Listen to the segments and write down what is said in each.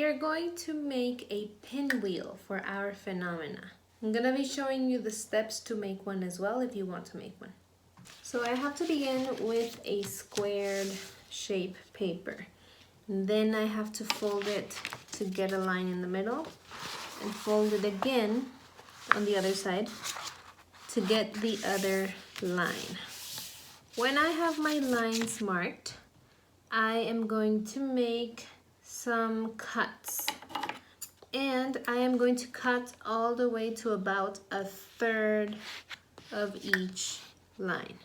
we are going to make a pinwheel for our phenomena. I'm gonna be showing you the steps to make one as well if you want to make one. So I have to begin with a squared shape paper. And then I have to fold it to get a line in the middle and fold it again on the other side to get the other line. When I have my lines marked, I am going to make some cuts. And I am going to cut all the way to about 1/3 of each line.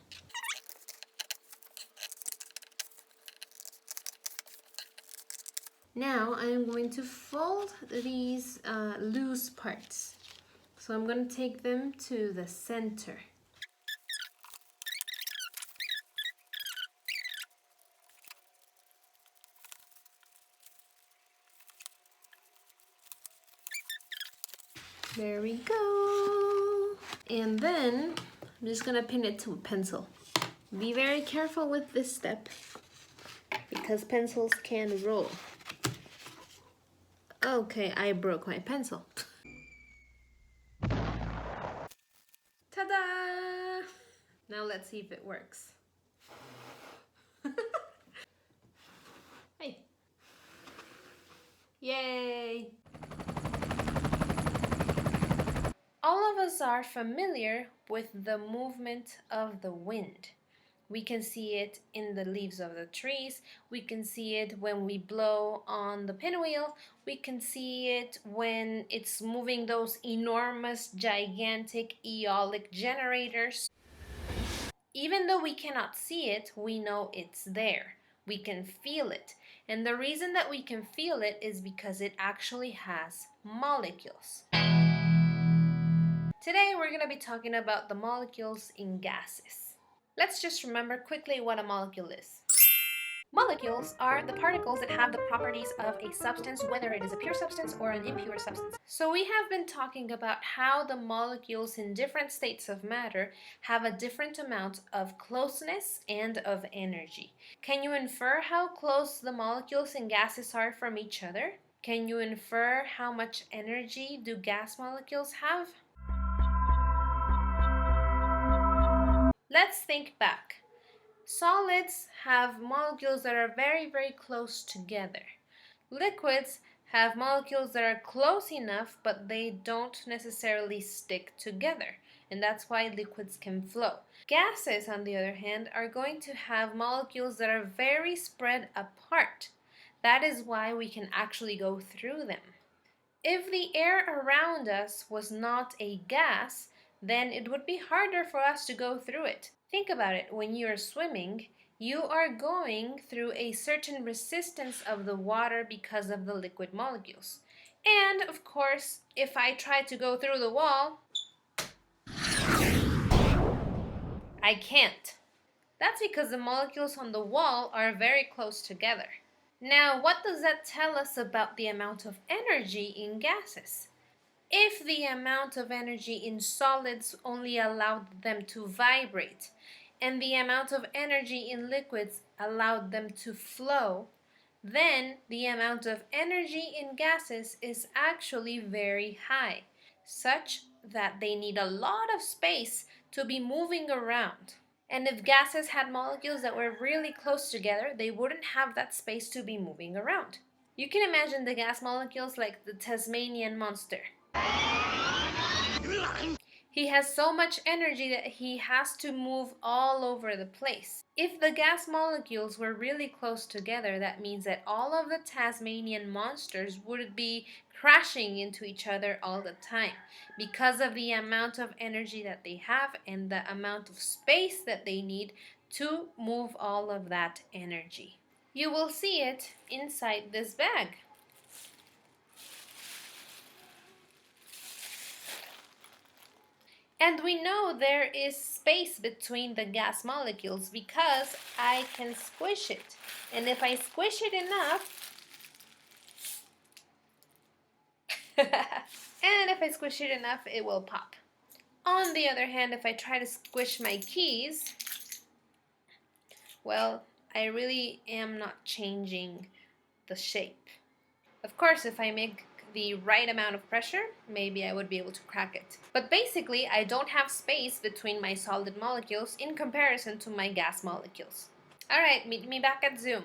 Now I am going to fold these loose parts. So I'm going to take them to the center. There we go. And then I'm just gonna pin it to a pencil. Be very careful with this step because pencils can roll. Okay, I broke my pencil. Ta-da! Now let's see if it works. Hey. Yay! All of us are familiar with the movement of the wind. We can see it in the leaves of the trees. We can see it when we blow on the pinwheel. We can see it when it's moving those enormous, gigantic aeolic generators. Even though we cannot see it, we know it's there. We can feel it. And the reason that we can feel it is because it actually has molecules. Today we're going to be talking about the molecules in gases. Let's just remember quickly what a molecule is. Molecules are the particles that have the properties of a substance, whether it is a pure substance or an impure substance. So we have been talking about how the molecules in different states of matter have a different amount of closeness and of energy. Can you infer how close the molecules in gases are from each other? Can you infer how much energy do gas molecules have? Let's think back. Solids have molecules that are very, very close together. Liquids have molecules that are close enough, but they don't necessarily stick together, and that's why liquids can flow. Gases, on the other hand, are going to have molecules that are very spread apart. That is why we can actually go through them. If the air around us was not a gas, then it would be harder for us to go through it. Think about it. When you are swimming, you are going through a certain resistance of the water because of the liquid molecules. And of course, if I try to go through the wall, I can't. That's because the molecules on the wall are very close together. Now, what does that tell us about the amount of energy in gases? If the amount of energy in solids only allowed them to vibrate, and the amount of energy in liquids allowed them to flow, then the amount of energy in gases is actually very high, such that they need a lot of space to be moving around. And if gases had molecules that were really close together, they wouldn't have that space to be moving around. You can imagine the gas molecules like the Tasmanian monster. He has so much energy that he has to move all over the place. If the gas molecules were really close together, that means that all of the Tasmanian monsters would be crashing into each other all the time because of the amount of energy that they have and the amount of space that they need to move all of that energy. You will see it inside this bag. And we know there is space between the gas molecules because I can squish it. And if I squish it enough, it will pop. On the other hand, if I try to squish my keys, well, I really am not changing the shape. Of course, if I make the right amount of pressure, maybe I would be able to crack it. But basically, I don't have space between my solid molecules in comparison to my gas molecules. Alright, meet me back at Zoom.